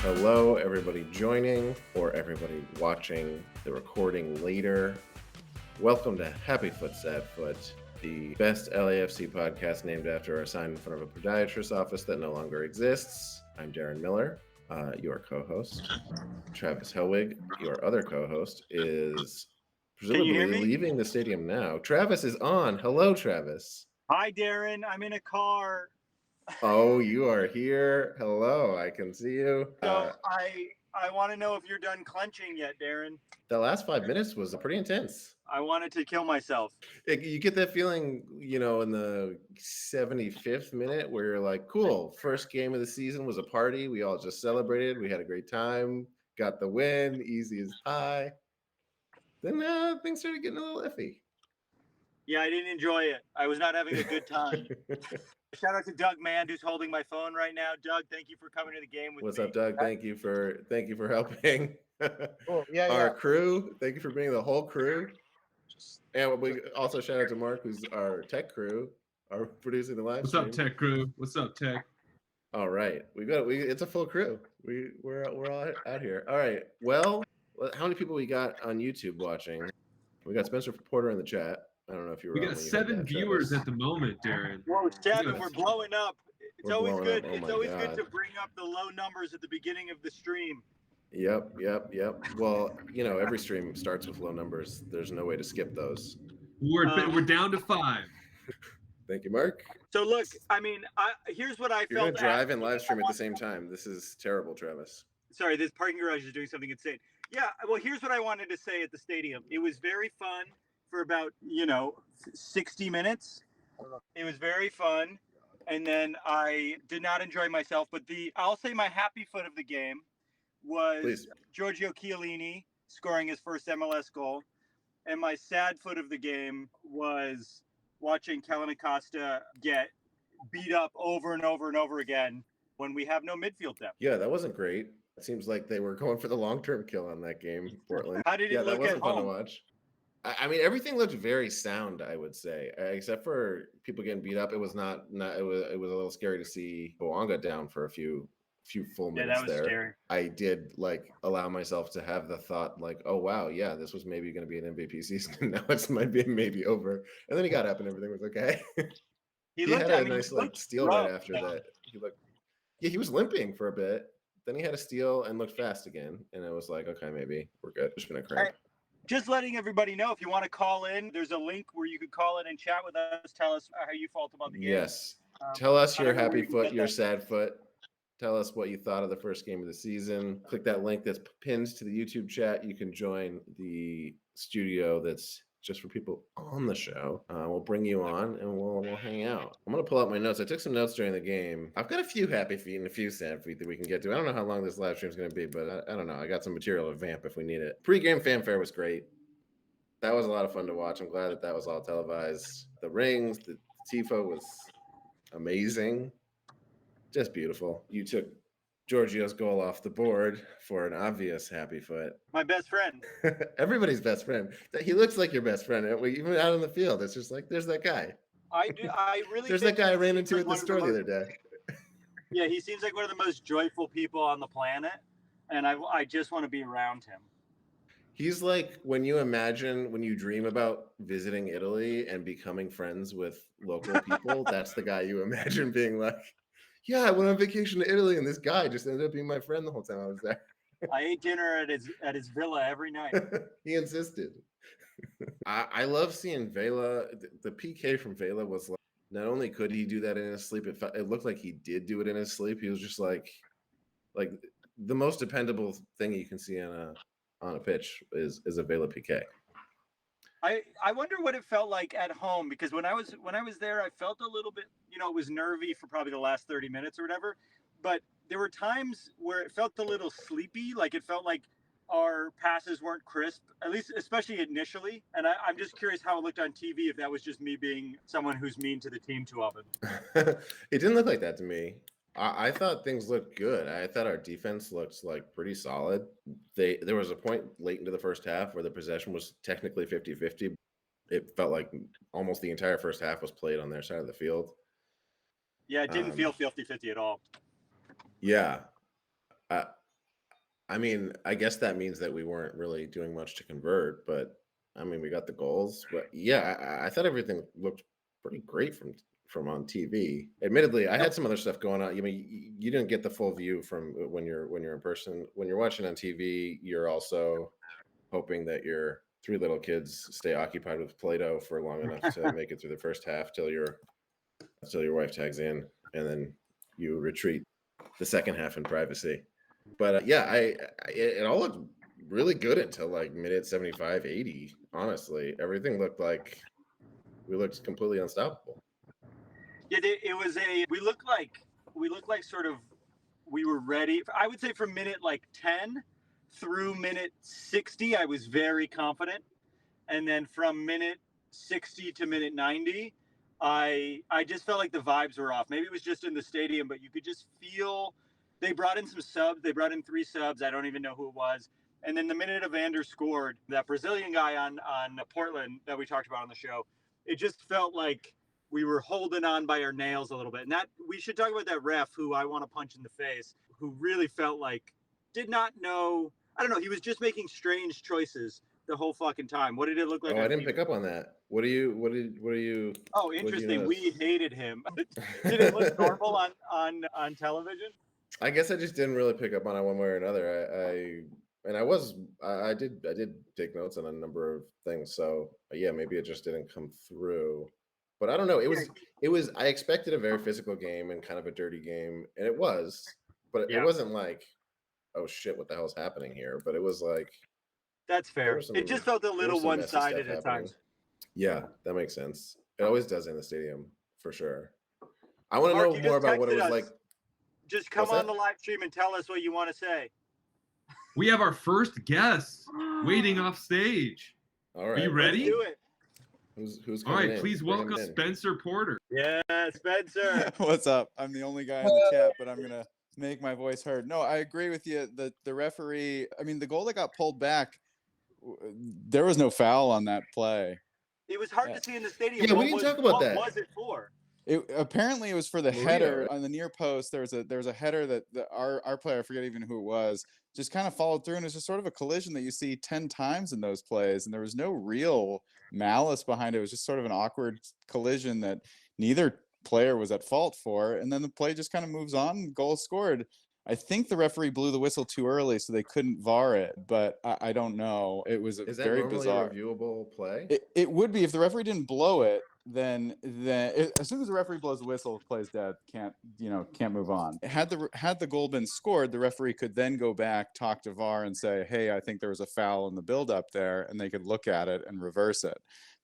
Hello, everybody joining or everybody watching the recording later. Welcome to Happy Foot, Sad Foot, the best LAFC podcast named after a sign in front of a podiatrist's office that no longer exists. I'm Darren Miller, your co-host. Travis Helwig, your other co-host, is presumably leaving the stadium now. Travis is on. Hello, Travis. Hi, Darren. I'm in a car. Oh, you are here. Hello, I can see you. So I want to know if you're done clenching yet, Darren. The last 5 minutes was pretty intense. I wanted to kill myself. You get that feeling, in the 75th minute where you're like, cool, first game of the season was a party. We all just celebrated. We had a great time. Got the win. Easy as pie. Then things started getting a little iffy. Yeah, I didn't enjoy it. I was not having a good time. Shout out to Doug Mand, who's holding my phone right now. Doug, thank you for coming to the game with me. What's up, Doug? Thank you for helping. Cool. Yeah, Our crew. Thank you for bringing the whole crew. And we also shout out to Mark, who's our tech crew, our producing the live stream. What's up, tech crew? What's up, tech? All right, it's a full crew. We're all out here. All right. Well, how many people we got on YouTube watching? We got Spencer Porter in the chat. I don't know if you were. We got 7 viewers at the moment, Darren. Whoa, 7! We're blowing up. It's always good. Oh it's always good to bring up the low numbers at the beginning of the stream. Yep. Well, every stream starts with low numbers. There's no way to skip those. We're down to 5. Thank you, Mark. So look, I mean, here's what I felt. You're gonna drive and live stream at the same time. This is terrible, Travis. Sorry, this parking garage is doing something insane. Yeah, well, here's what I wanted to say at the stadium. It was very fun for about 60 minutes. It was very fun, and then I did not enjoy myself. But I'll say my happy foot of the game was Giorgio Chiellini scoring his first MLS goal, and my sad foot of the game was watching Kellen Acosta get beat up over and over and over again when we have no midfield depth. Yeah, that wasn't great. It seems like they were going for the long-term kill on that game, Portland. How did it look at home? That wasn't fun to watch. I mean, everything looked very sound, I would say, except for people getting beat up. It was not. It was a little scary to see Boanga down for a few full minutes there. Scary. I did allow myself to have the thought oh wow, yeah, this was maybe going to be an MVP season. Now it might be maybe over. And then he got up and everything was okay. He had a nice steal right after that. He was limping for a bit. Then he had a steal and looked fast again. And it was like, okay, maybe we're good. Just gonna crank. Just letting everybody know, if you want to call in, there's a link where you could call in and chat with us. Tell us how you felt about the game. Yes. Tell us your happy foot, your sad foot. Tell us what you thought of the first game of the season. Click that link that's pinned to the YouTube chat. You can join the studio that's just for people on the show. We'll bring you on and we'll hang out. I'm going to pull out my notes. I took some notes during the game. I've got a few happy feet and a few sad feet that we can get to. I don't know how long this live stream is going to be, but I don't know. I got some material to vamp if we need it. Pre-game fanfare was great. That was a lot of fun to watch. I'm glad that was all televised. The rings, the tifo was amazing. Just beautiful. You took Giorgio's goal off the board for an obvious happy foot. My best friend. Everybody's best friend. He looks like your best friend. Even out on the field, it's just like, there's that guy. I really There's that guy I ran into at the store the other day. Yeah, he seems like one of the most joyful people on the planet, and I just want to be around him. He's like when you dream about visiting Italy and becoming friends with local people, that's the guy you imagine being like, yeah, I went on vacation to Italy, and this guy just ended up being my friend the whole time I was there. I ate dinner at his villa every night. He insisted. I love seeing Vela. The PK from Vela was like, not only could he do that in his sleep, it looked like he did do it in his sleep. He was just like the most dependable thing you can see on a pitch is a Vela PK. I wonder what it felt like at home, because when I was there, I felt a little bit, it was nervy for probably the last 30 minutes or whatever, but there were times where it felt a little sleepy, like it felt like our passes weren't crisp, at least, especially initially. And I'm just curious how it looked on TV, if that was just me being someone who's mean to the team too often. It didn't look like that to me. I thought things looked good. I thought our defense looks pretty solid. There was a point late into the first half where the possession was technically 50-50. It felt like almost the entire first half was played on their side of the field. Yeah, it didn't feel 50-50 at all. Yeah. I mean, I guess that means that we weren't really doing much to convert, but I mean, we got the goals. But yeah, I thought everything looked pretty great from on TV. Admittedly, I had some other stuff going on. I mean, you didn't get the full view from when you're in person. When you're watching on TV, you're also hoping that your three little kids stay occupied with Play-Doh for long enough to make it through the first half till your wife tags in, and then you retreat the second half in privacy. But yeah, it all looked really good until like minute 75, 80. Honestly, everything looked like we looked completely unstoppable. Yeah, it was we looked like sort of we were ready. I would say from minute like 10 through minute 60, I was very confident, and then from minute 60 to minute 90, I just felt like the vibes were off. Maybe it was just in the stadium, but you could just feel they brought in some subs. They brought in 3 subs. I don't even know who it was. And then the minute Evander scored, that Brazilian guy on Portland that we talked about on the show, it just felt like we were holding on by our nails a little bit. And that we should talk about that ref who I want to punch in the face, who really felt like did not know. I don't know. He was just making strange choices the whole fucking time. What did it look like? Oh, I didn't pick up on that. What are you? Oh, interesting. We hated him. Did it look normal on television? I guess I just didn't really pick up on it one way or another. I did take notes on a number of things. So yeah, maybe it just didn't come through. But I don't know. It was. I expected a very physical game and kind of a dirty game, and it was. But it wasn't like, oh shit, what the hell's happening here? But it was like, that's fair. It just felt a little one-sided at times. Yeah, that makes sense. It always does in the stadium for sure. I want to know more about what it was like. Just come on the live stream and tell us what you want to say. We have our first guest waiting off stage. All right. Are you ready? Let's do it. Who's all right, in? please welcome Spencer Porter. Yeah, Spencer. What's up? I'm the only guy in the chat, but I'm gonna make my voice heard. No, I agree with you. The referee, I mean, the goal that got pulled back, there was no foul on that play. It was hard to see in the stadium. Yeah, we didn't talk about that. What was it for? Apparently it was for the header on the near post. There was a header that our player, I forget even who it was, just kind of followed through, and it's just sort of a collision that you see 10 times in those plays, and there was no real malice behind it. It was just sort of an awkward collision that neither player was at fault for, and then the play just kind of moves on. Goal scored. I think the referee blew the whistle too early, so they couldn't VAR it, but I don't know. It was very bizarre. Is that normally a reviewable play? It would be if the referee didn't blow it. Then as soon as the referee blows the whistle, plays dead. Can't move on. Had the goal been scored, the referee could then go back, talk to VAR, and say, "Hey, I think there was a foul in the build-up there," and they could look at it and reverse it.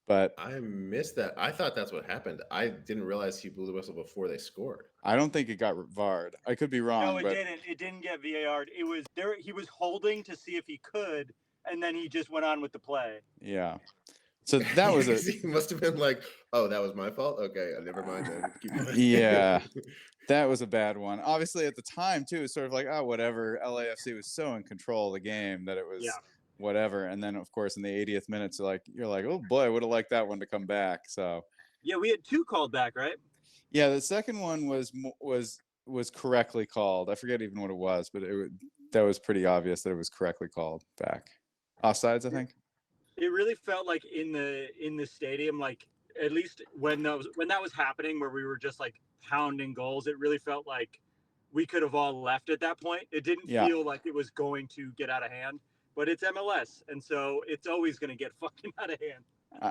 But I missed that. I thought that's what happened. I didn't realize he blew the whistle before they scored. I don't think it got VAR'd. I could be wrong. No, it didn't. It didn't get VAR'd. It was there. He was holding to see if he could, and then he just went on with the play. Yeah. So that was He must have been like, "Oh, that was my fault. Okay, never mind then." Keep going. Yeah, that was a bad one. Obviously, at the time too, it was sort of like, oh, whatever. LAFC was so in control of the game that it was whatever. And then, of course, in the 80th minute, you're like, oh boy, I would have liked that one to come back. So yeah, we had 2 called back, right? Yeah, the second one was correctly called. I forget even what it was, but that was pretty obvious that it was correctly called back. Offsides, I think. It really felt like in the stadium, like at least when that was happening, where we were just like pounding goals, it really felt like we could have all left at that point. It didn't feel like it was going to get out of hand, but it's MLS, and so it's always going to get fucking out of hand.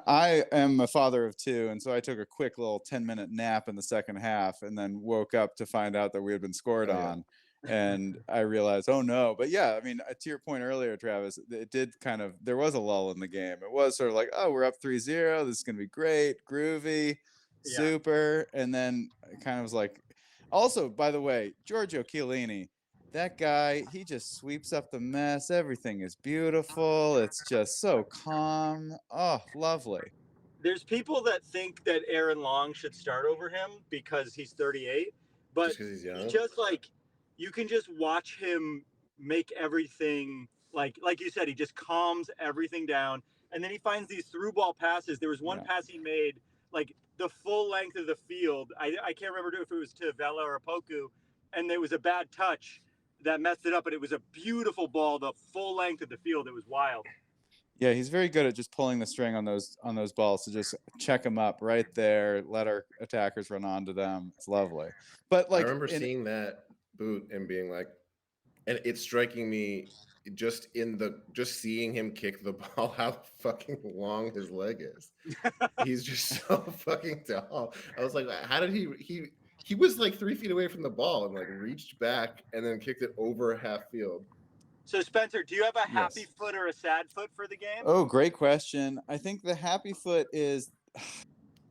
I am a father of 2, and so I took a quick little 10-minute nap in the second half, and then woke up to find out that we had been scored on. And I realized, oh no. But yeah, I mean, to your point earlier, Travis, it did there was a lull in the game. It was sort of like, oh, we're up 3-0. This is going to be great, groovy, super. And then it kind of was like, also, by the way, Giorgio Chiellini, that guy, he just sweeps up the mess. Everything is beautiful. It's just so calm. Oh, lovely. There's people that think that Aaron Long should start over him because he's 38, but just 'cause he's young? Just like, you can just watch him make everything like you said, he just calms everything down, and then he finds these through ball passes. There was one pass he made like the full length of the field. I can't remember if it was to Vela or Poku, and there was a bad touch that messed it up. But it was a beautiful ball, the full length of the field. It was wild. Yeah, he's very good at just pulling the string on those balls to just check them up right there, let our attackers run onto them. It's lovely. But like I remember seeing that boot and being like, and it's striking me just seeing him kick the ball, how fucking long his leg is. He's just so fucking tall. I was like, how did he was like 3 feet away from the ball and like reached back and then kicked it over half field. So Spencer, do you have a happy foot or a sad foot for the game? Oh, great question. I think the happy foot is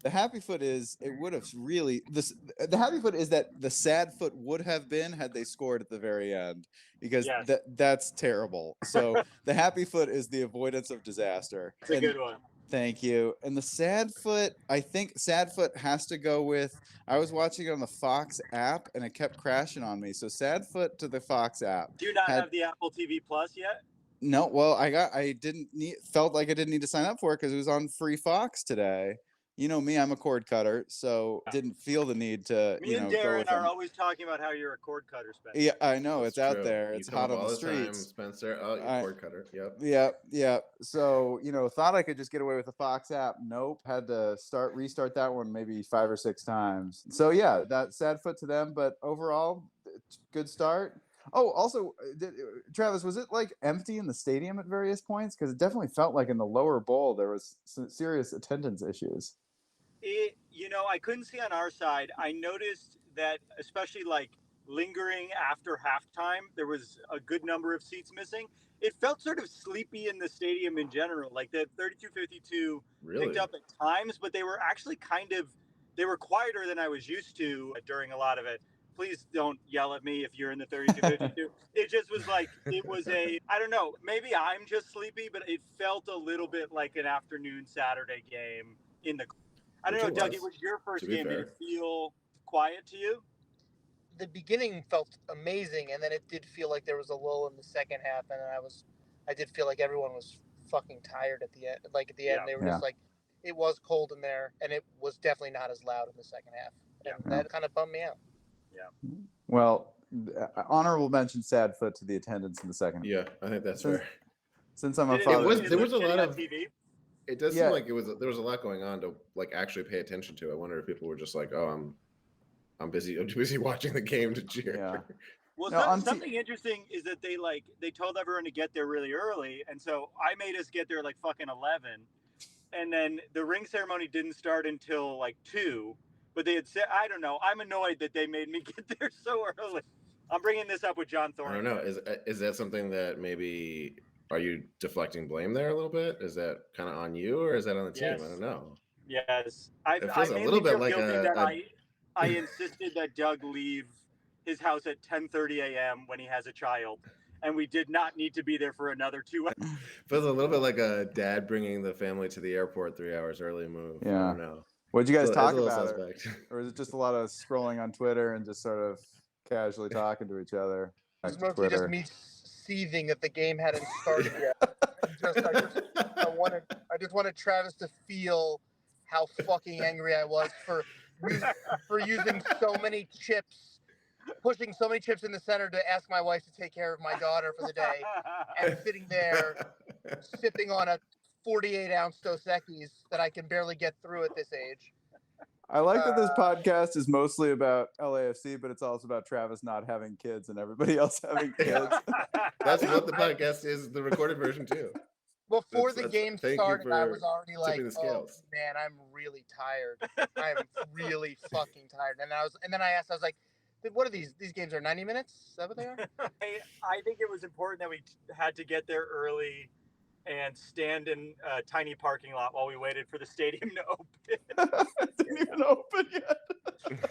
it would have really the happy foot is that the sad foot would have been had they scored at the very end, because that's terrible. So the happy foot is the avoidance of disaster. It's a good one. Thank you. And the sad foot, I think sad foot has to go with, I was watching it on the Fox app and it kept crashing on me. So sad foot to the Fox app. Do you not have the Apple TV Plus yet? No, well, felt like I didn't need to sign up for it because it was on free Fox today. You know me, I'm a cord cutter, so didn't feel the need to. Me and Darren are always talking about how you're a cord cutter, Spencer. Yeah, I know. That's it's true. out there. It's hot on the streets. Time, Spencer. Oh, you're a cord cutter. Yep. Yep. So, thought I could just get away with the Fox app. Nope. Had to restart that one maybe 5 or 6 times. So, yeah, that sad foot to them. But overall, good start. Oh, also, Travis, was it like empty in the stadium at various points? Because it definitely felt like in the lower bowl there was some serious attendance issues. I couldn't see on our side. I noticed that, especially like lingering after halftime, there was a good number of seats missing. It felt sort of sleepy in the stadium in general. Like the 3252 picked up at times, but they were actually they were quieter than I was used to during a lot of it. Please don't yell at me if you're in the 3252. It just was like, I don't know, maybe I'm just sleepy, but it felt a little bit like an afternoon Saturday game in the. I don't know, Doug, it was your first game. Did it feel quiet to you? The beginning felt amazing, and then it did feel like there was a lull in the second half, and I did feel like everyone was fucking tired at the end. Like at the end, they were just like, it was cold in there, and it was definitely not as loud in the second half. And that kind of bummed me out. Yeah. Well, honorable mention sad foot to the attendance in the second. Yeah, I think that's fair. Since I'm a father, there was a lot of TV. It does seem like there was a lot going on to like actually pay attention to. I wonder if people were just like, "Oh, I'm busy watching the game to cheer." Yeah. Well, something interesting is that they told everyone to get there really early, and so I made us get there like fucking 11, and then the ring ceremony didn't start until like 2. But they had said, I don't know. I'm annoyed that they made me get there so early. I'm bringing this up with John Thorne. I don't know. Is that something that maybe, are you deflecting blame there a little bit? Is that kind of on you, or is that on the team? I don't know. Yes. I feels a little bit like I insisted that Doug leave his house at 10:30 a.m. when he has a child, and we did not need to be there for another 2 hours. Feels a little bit like a dad bringing the family to the airport 3 hours early move. Yeah. I don't know. What'd you guys talk about? Or was it just a lot of scrolling on Twitter and just sort of casually talking to each other? It was mostly just me seething that the game hadn't started yet. I just wanted Travis to feel how fucking angry I was for using so many chips, pushing so many chips in the center to ask my wife to take care of my daughter for the day, and sitting there sipping on a 48-ounce Dos Equis that I can barely get through at this age. I like that this podcast is mostly about LAFC, but it's also about Travis not having kids and everybody else having kids. That's what the podcast is, the recorded version too. Before the game started, I was already like, "Oh man, I'm really tired. I'm really fucking tired." And then I asked, I was like, "What are these? These games are 90 minutes? Is that what they are?" I think it was important that we had to get there early and stand in a tiny parking lot while we waited for the stadium to open. It didn't even open yet.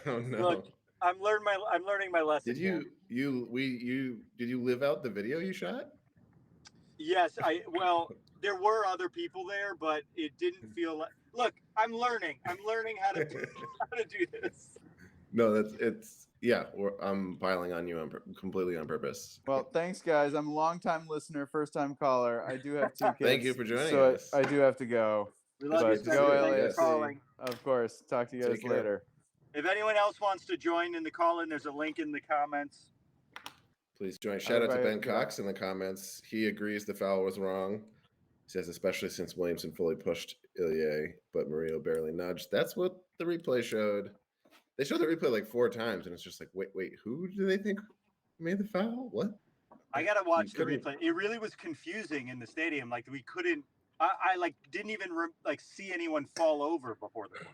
Oh no! Look, I'm learning my lesson. Did you live out the video you shot? Yes, there were other people there, but it didn't feel like. Look, I'm learning how to do this. No, I'm piling on you completely on purpose. Well, thanks, guys. I'm a long-time listener, first-time caller. I do have 2 kids. Thank you for joining us. I do have to go. We love you. Go Thanks for calling. Of course. Talk to you guys later. If anyone else wants to join in the call-in, there's a link in the comments. Please join. Shout out to Everybody, Ben yeah. Cox in the comments. He agrees the foul was wrong. He says, especially since Williamson fully pushed Ilya, but Murillo barely nudged. That's what the replay showed. They showed the replay like 4 times, and it's just like, wait, who do they think made the foul? What? I gotta watch the couldn't- replay. It really was confusing in the stadium. Like we couldn't. I like didn't even like see anyone fall over before the play.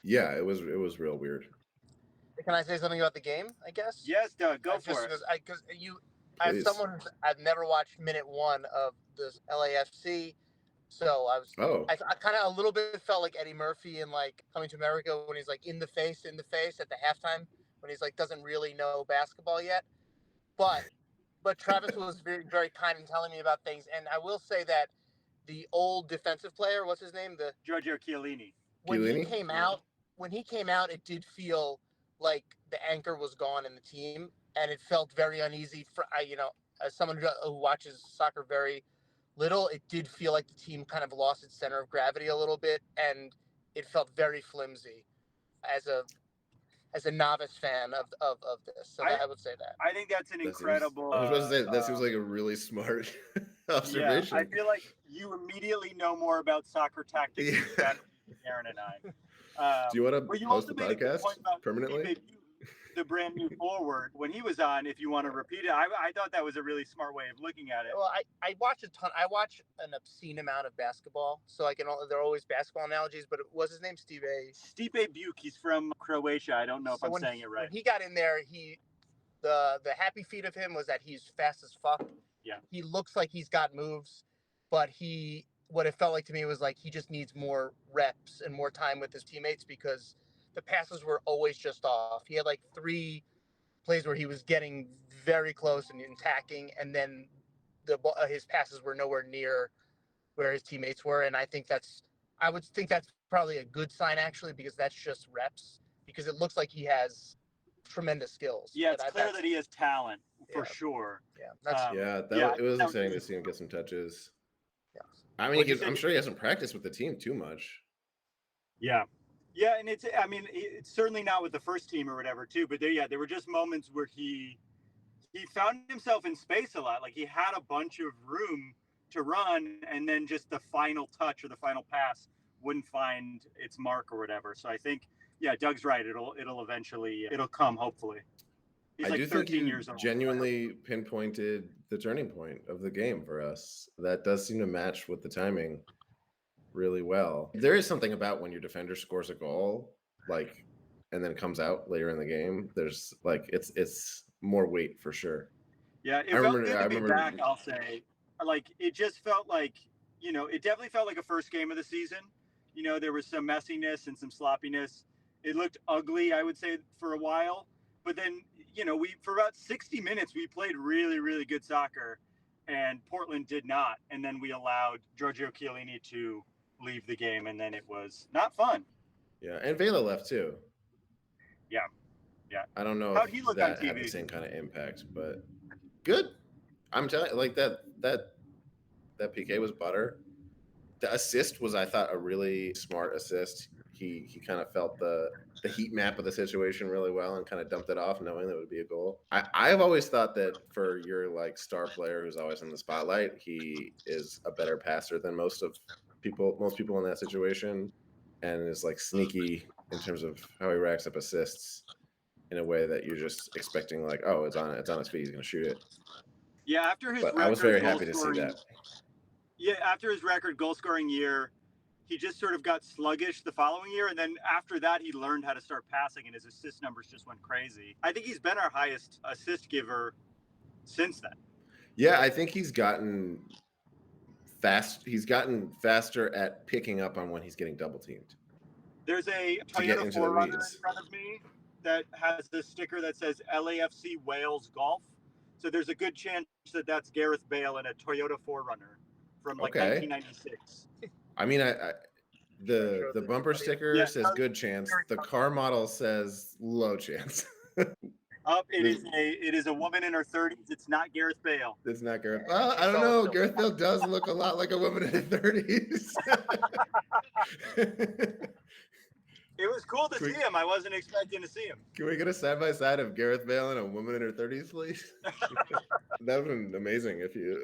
Yeah, it was real weird. Can I say something about the game? I guess. Yes, Doug, go for it. Because as Please. someone who's, I've never watched minute 1 of this LAFC, so I was. Oh, I kind of a little bit felt like Eddie Murphy in like Coming to America when he's like in the face at the halftime when he's like doesn't really know basketball yet, but Travis was very, very kind in telling me about things, and I will say that the old defensive player, what's his name, the Giorgio Chiellini. when he Chiellini? came out, it did feel like the anchor was gone in the team, and it felt very uneasy for as someone who watches soccer very little, it did feel like the team kind of lost its center of gravity a little bit, and it felt very flimsy as a novice fan of this. So I would say that. I think that's an incredible. I was supposed to say that seems like a really smart observation. Yeah, I feel like you immediately know more about soccer tactics than Aaron and I. Do you want to but you post also the made a good podcast point about permanently? Steve Biuk, the brand new forward, when he was on. If you want to repeat it, I thought that was a really smart way of looking at it. Well, I watch a ton. I watch an obscene amount of basketball, so there are always basketball analogies. But what's his name? Stipe Biuk. He's from Croatia. I don't know if I'm saying it right. When he got in there, the happy feat of him was that he's fast as fuck. Yeah. He looks like he's got moves, but what it felt like to me was like he just needs more reps and more time with his teammates because the passes were always just off. He had like 3 plays where he was getting very close and attacking, and then his passes were nowhere near where his teammates were. And I would think that's probably a good sign actually, because that's just reps, because it looks like he has tremendous skills. Yeah, it's clear that he has talent for Yeah. sure. Yeah. It was exciting to see him get some touches. Yeah. I mean, I'm sure he hasn't practiced with the team too much. Yeah, and it's certainly not with the first team or whatever too. But there were just moments where he found himself in space a lot. Like he had a bunch of room to run, and then just the final touch or the final pass wouldn't find its mark or whatever. So I think, Doug's right. It'll eventually come, hopefully. He's like do 13 think years old. Genuinely pinpointed the turning point of the game for us. That does seem to match with the timing really well. There is something about when your defender scores a goal, like, and then comes out later in the game. There's like it's more weight for sure. Yeah, it felt good to be back. I'll say, like it just felt like it definitely felt like a first game of the season. There was some messiness and some sloppiness. It looked ugly, I would say, for a while. But then, we for about 60 minutes, we played really, really good soccer, and Portland did not. And then we allowed Giorgio Chiellini to leave the game, and then it was not fun. Yeah, and Vela left too. Yeah. I don't know How'd he if look that on TV? had the same kind of impact, but good. I'm telling you, like that PK was butter. The assist was, I thought, a really smart assist. He kind of felt the heat map of the situation really well and kind of dumped it off, knowing that it would be a goal. I've always thought that for your like star player who's always in the spotlight, he is a better passer than most people in that situation, and is like sneaky in terms of how he racks up assists in a way that you're just expecting, like, oh, it's on his feet, he's gonna shoot it. Yeah, after his But I was very happy to see that. Yeah, after his record goal-scoring year, he just sort of got sluggish the following year, and then after that, he learned how to start passing, and his assist numbers just went crazy. I think he's been our highest assist giver since then. Yeah, I think he's gotten faster at picking up on when he's getting double teamed. There's a get Toyota into the 4Runner weeds. in front of me that has this sticker that says LAFC Wales Golf. So there's a good chance that that's Gareth Bale in a Toyota 4Runner from like 1996. I mean, the bumper sticker says good chance. The car model says low chance. It is a woman in her 30s. It's not Gareth Bale. It's not Gareth. Well, I don't know. Gareth Bale does look a lot like a woman in her 30s. was cool to see him. I wasn't expecting to see him. Can we get a side by side of Gareth Bale and a woman in her 30s, please? That would have been amazing if you.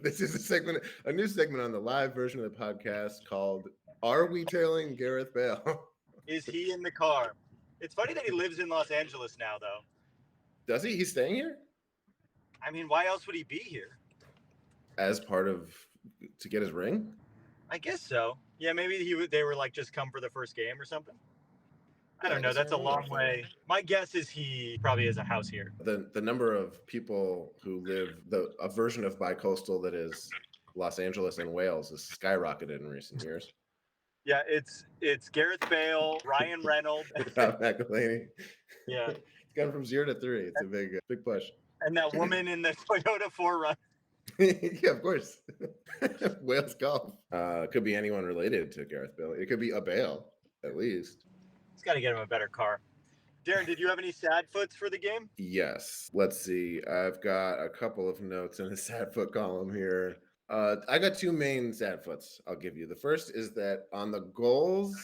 This is a new segment on the live version of the podcast called "Are We Tailing Gareth Bale?" Is he in the car? It's funny that he lives in Los Angeles now, though. Does he? He's staying here I mean, why else would he be here? as part of to get his ring. I guess so. Yeah, maybe they were like just come for the first game or something. I don't know. That's a long way. My guess is he probably has a house here. The number of people who live a version of bicoastal that is Los Angeles and Wales has skyrocketed in recent years. Yeah, it's Gareth Bale, Ryan Reynolds, Rob McElhaney. yeah, It's gone from 0 to 3. It's a big push. and that woman in the Toyota 4Runner. Yeah, of course. Wales golf. Could be anyone related to Gareth Bale. It could be a Bale, at least. He's got to get him a better car. Darren, did you have any sad foots for the game? Yes. Let's see. I've got a couple of notes in the sad foot column here. I got two main sad foots I'll give you. The first is that on the goals,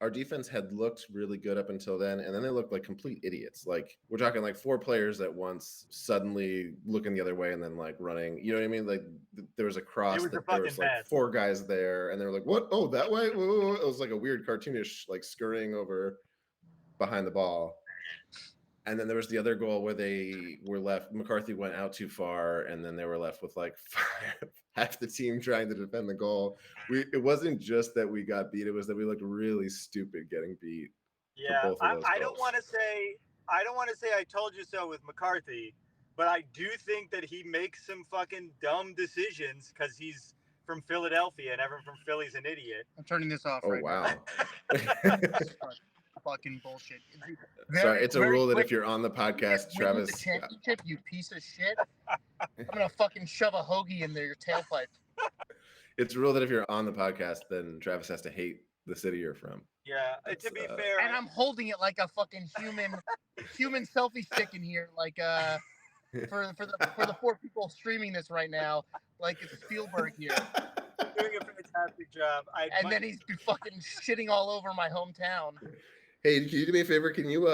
our defense had looked really good up until then, and then they looked like complete idiots. Like, we're talking like 4 players at once suddenly looking the other way and then like running. You know what I mean? Like there was a cross that there was like 4 guys there, and they were like, "What? Oh, that way?" Whoa. It was like a weird cartoonish like scurrying over behind the ball. And then there was the other goal where they were left. McCarthy went out too far, and then they were left with like half the team trying to defend the goal. It wasn't just that we got beat; it was that we looked really stupid getting beat. Yeah, I don't want to say I told you so with McCarthy, but I do think that he makes some fucking dumb decisions because he's from Philadelphia, and everyone from Philly's an idiot. I'm turning this off. Oh right wow! Now. Fucking bullshit. Sorry, it's a rule that if you're on the podcast, Travis. The championship, you piece of shit. I'm gonna fucking shove a hoagie in your tailpipe. It's a rule that if you're on the podcast, then Travis has to hate the city you're from. Yeah, to be fair, and I'm holding it like a fucking human selfie stick in here, like for the 4 people streaming this right now, like it's Spielberg here. Doing a fantastic job. And then he's fucking shitting all over my hometown. Hey, can you do me a favor? Can you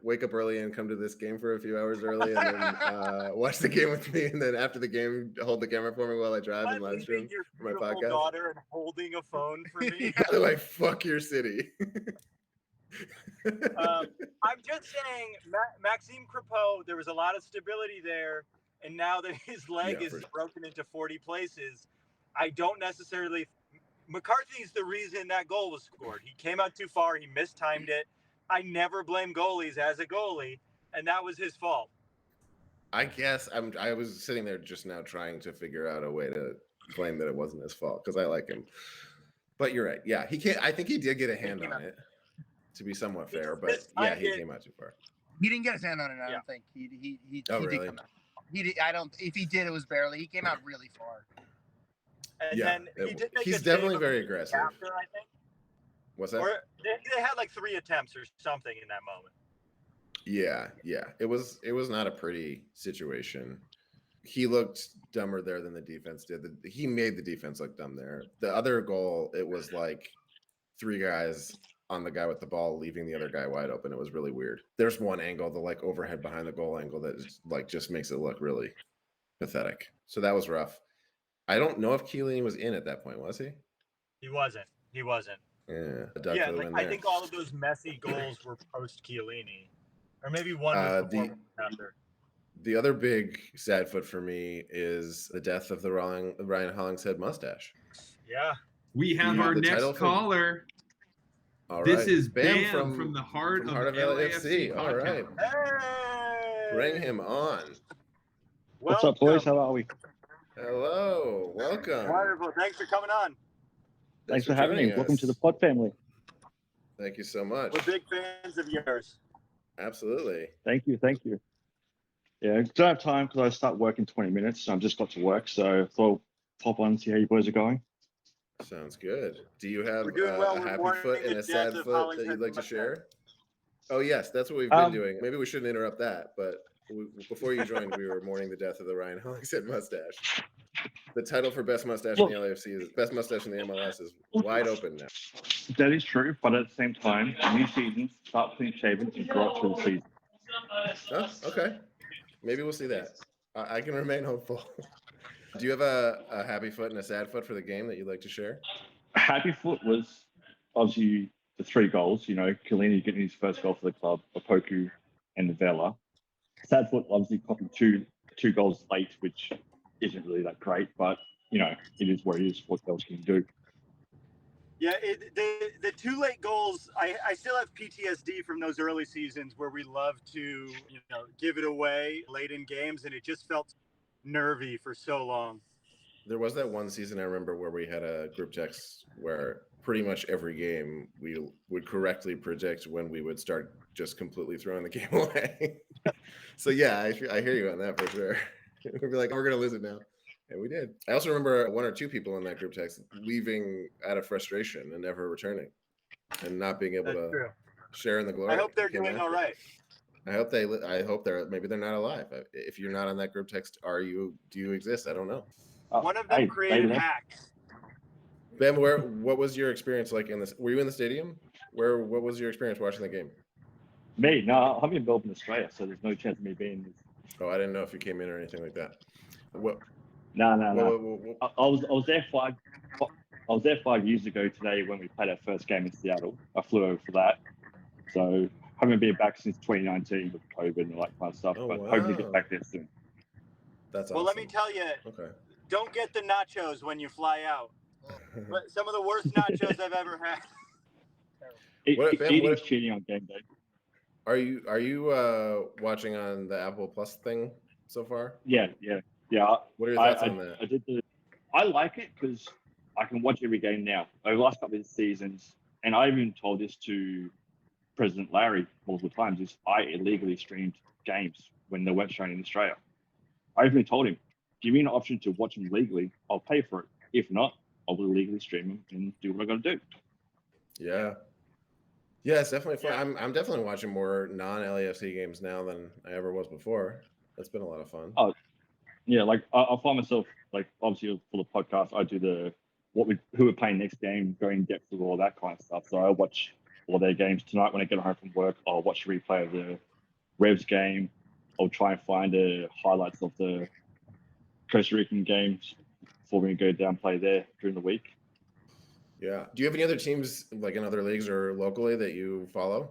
wake up early and come to this game for a few hours early, and then watch the game with me, and then after the game, hold the camera for me while I drive and live stream for my podcast? Daughter and holding a phone for me. How do I fuck your city? I'm just saying, Maxime Crepeau, there was a lot of stability there, and now that his leg is broken into 40 places, I don't necessarily. McCarthy's the reason that goal was scored. He came out too far. He mistimed it. I never blame goalies as a goalie, and that was his fault. I guess I was sitting there just now trying to figure out a way to claim that it wasn't his fault because I like him. But you're right. Yeah, he can't. I think he did get a hand on it, to be somewhat fair. But yeah, he came out too far. He didn't get his hand on it. I don't think he really? did come out. He did. I don't. If he did, it was barely. He came out really far. And then he did make he's definitely very aggressive. After, I think. What's that? Or they had like 3 attempts or something in that moment. Yeah. It was not a pretty situation. He looked dumber there than the defense did. He made the defense look dumb there. The other goal, it was like 3 guys on the guy with the ball, leaving the other guy wide open. It was really weird. There's one angle, the like overhead behind the goal angle, that like just makes it look really pathetic. So that was rough. I don't know if Chiellini was in at that point, was he? He wasn't. Yeah. I think all of those messy goals were post Chiellini, or maybe one was before after. The other big sad foot for me is the death of the Ryan Hollingshead mustache. Yeah. We have our next caller. All this right. is Bam from the heart of LAFC. All right. Hey! Bring him on. What's up, boys? How are we? Hello. Welcome. Wonderful. Thanks for coming on. Thanks for having me. Welcome to the pod family. Thank you so much. We're big fans of yours. Absolutely. Thank you. Yeah, I don't have time because I start work in 20 minutes. So I've just got to work, so I thought I'll pop on and see how you boys are going. Sounds good. Do you have well. a happy foot and a sad foot that you'd like to share? Oh, yes. That's what we've been doing. Maybe we shouldn't interrupt that, but before you joined, we were mourning the death of the Ryan Hollingshead mustache. The title for best mustache in the LAFC is best mustache in the MLS is wide open now. That is true, but at the same time, new season, start clean shaven and grow up through the season. Oh, okay. Maybe we'll see that. I can remain hopeful. Do you have a happy foot and a sad foot for the game that you'd like to share? Happy foot was obviously the 3 goals. You know, Chiellini getting his first goal for the club, Opoku, and the Vela. Sad foot obviously copying two goals late, which isn't really that great, but you know, it is what it is. What else can you do? Yeah, the 2 late goals, I still have PTSD from those early seasons where we loved to, give it away late in games, and it just felt nervy for so long. There was that one season I remember where we had a group text where pretty much every game we would correctly predict when we would start just completely throwing the game away. So yeah, I hear you on that for sure. We'd be like, we're going to lose it now. And we did. I also remember 1 or 2 people in that group text leaving out of frustration and never returning and not being able to share in the glory. I hope they're doing all right. I hope maybe they're not alive. If you're not on that group text, do you exist? I don't know. One of them created hacks. Ben, what was your experience like were you in the stadium? What was your experience watching the game? Me? No, I'm in Melbourne, Australia, so there's no chance of me being this. Oh, I didn't know if you came in or anything like that. What? No. I was there 5 years ago today when we played our first game in Seattle. I flew over for that. So haven't been back since 2019 with COVID and all that kind of stuff. But hopefully get back there soon. That's awesome. Well, let me tell you. Okay. Don't get the nachos when you fly out. Some of the worst nachos I've ever had. Eating's cheating on game day. Are you watching on the Apple Plus thing so far? Yeah. What are your thoughts on that? I like it because I can watch every game now. Over the last couple of seasons, and I even told this to President Larry multiple times, is I illegally streamed games when they weren't shown in Australia. I even told him, give me an option to watch them legally, I'll pay for it. If not, I will legally stream them and do what I got to do. Yeah, it's definitely fun. Yeah. I'm definitely watching more non-LAFC games now than I ever was before. That's been a lot of fun. Oh, yeah, like I find myself, like, obviously for the podcast, I do who we're playing next game, go in depth with all that kind of stuff. So I watch all their games tonight when I get home from work. I'll watch a replay of the Revs game. I'll try and find the highlights of the Costa Rican games before we go down play there during the week. Yeah. Do you have any other teams like in other leagues or locally that you follow?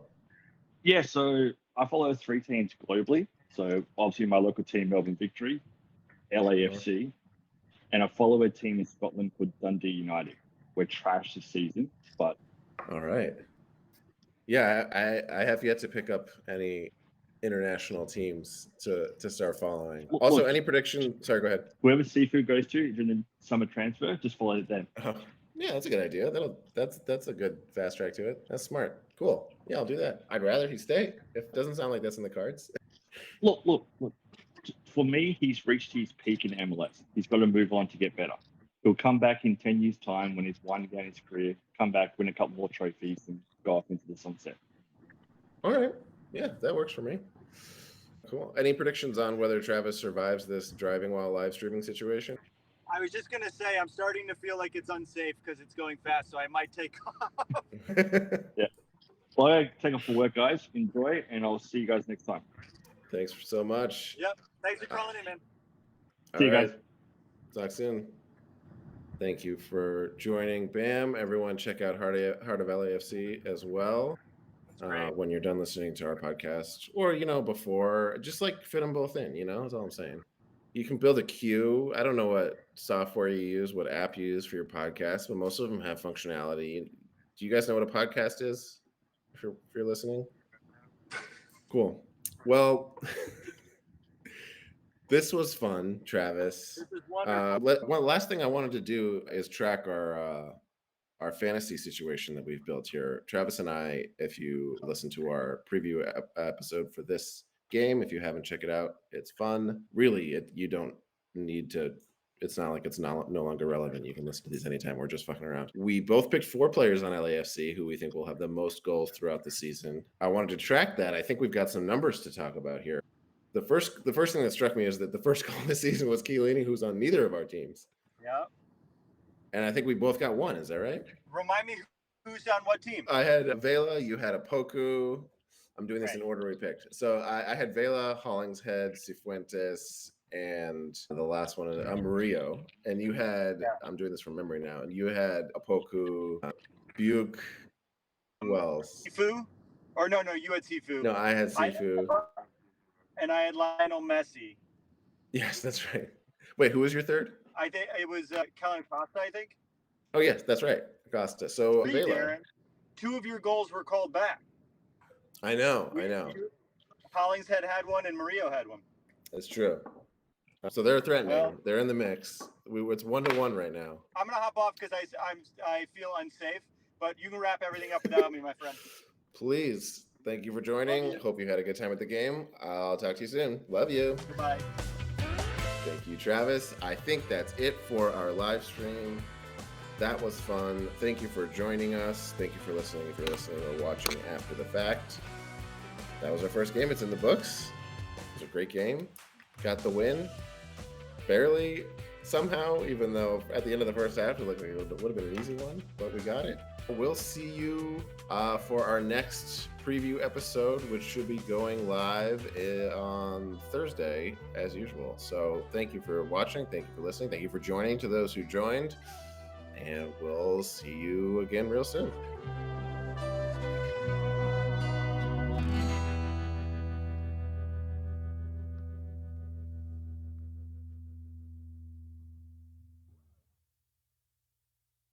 Yeah, so I follow 3 teams globally. So obviously my local team, Melbourne Victory, LAFC, and I follow a team in Scotland called Dundee United. We're trash this season, but all right. Yeah, I have yet to pick up any international teams to start following. Also, any prediction? Sorry, go ahead. Whoever Seafood goes to during the summer transfer, just follow it then. Yeah, that's a good idea. That's a good fast track to it. That's smart. Cool. Yeah, I'll do that. I'd rather he stay. It doesn't sound like that's in the cards. Look. For me, he's reached his peak in MLS. He's got to move on to get better. He'll come back in 10 years' time when he's won again his career, come back, win a couple more trophies, and go off into the sunset. All right. Yeah, that works for me. Cool. Any predictions on whether Travis survives this driving while live streaming situation? I was just going to say, I'm starting to feel like it's unsafe because it's going fast, so I might take off. Yeah. Well, I take off for work, guys. Enjoy, and I'll see you guys next time. Thanks so much. Yep. Thanks for calling in, man. See you guys. Talk soon. Thank you for joining. Bam. Everyone check out Heart of LAFC as well. When you're done listening to our podcast, or before, just like fit them both in, that's all I'm saying. You can build a queue. I don't know what software you use, what app you use for your podcast, but most of them have functionality. Do you guys know what a podcast is if you're listening? Cool. Well, this was fun, Travis. This is wonderful. One last thing I wanted to do is track our fantasy situation that we've built here. Travis and I, if you listen to our preview episode for this game, if you haven't checked it out, it's fun. Really, you don't need to. It's not like it's no longer relevant. You can listen to these anytime. We're just fucking around. We both picked 4 players on LAFC who we think will have the most goals throughout the season. I wanted to track that. I think we've got some numbers to talk about here. The first thing that struck me is that the first goal of the season was Chiellini, who's on neither of our teams. Yeah. And I think we both got one. Is that right? Remind me who's on what team? I had Vela. You had Opoku. I'm doing this in Right. order we picked. So I had Vela, Hollingshead, Cifuentes, and the last one, Murillo. And you had, I'm doing this from memory now, and you had Opoku, Biuk, who else? Sifu? Or no, you had Sifu. No, I had Sifu. And I had Lionel Messi. Yes, that's right. Wait, who was your third? I think it was Kellen Costa, I think. Oh, yes, that's right. Costa. So Three, Vela. Darren. 2 of your goals were called back. I know. Hollingshead had one and Murillo had one. That's true. So they're threatening. Well- They're in the mix. It's 1-1 right now. I'm gonna hop off because I feel unsafe. But you can wrap everything up without me, my friend. Please. Thank you for joining. Love you. Hope you had a good time at the game. I'll talk to you soon. Love you. Goodbye. Thank you, Travis. I think that's it for our live stream. That was fun. Thank you for joining us. Thank you for listening if you're listening or watching after the fact. That was our first game. It's in the books. It was a great game. Got the win. Barely, somehow, even though at the end of the first half, it looked like it would have been an easy one, but we got it. We'll see you for our next preview episode, which should be going live on Thursday, as usual. So thank you for watching. Thank you for listening. Thank you for joining to those who joined. And we'll see you again real soon.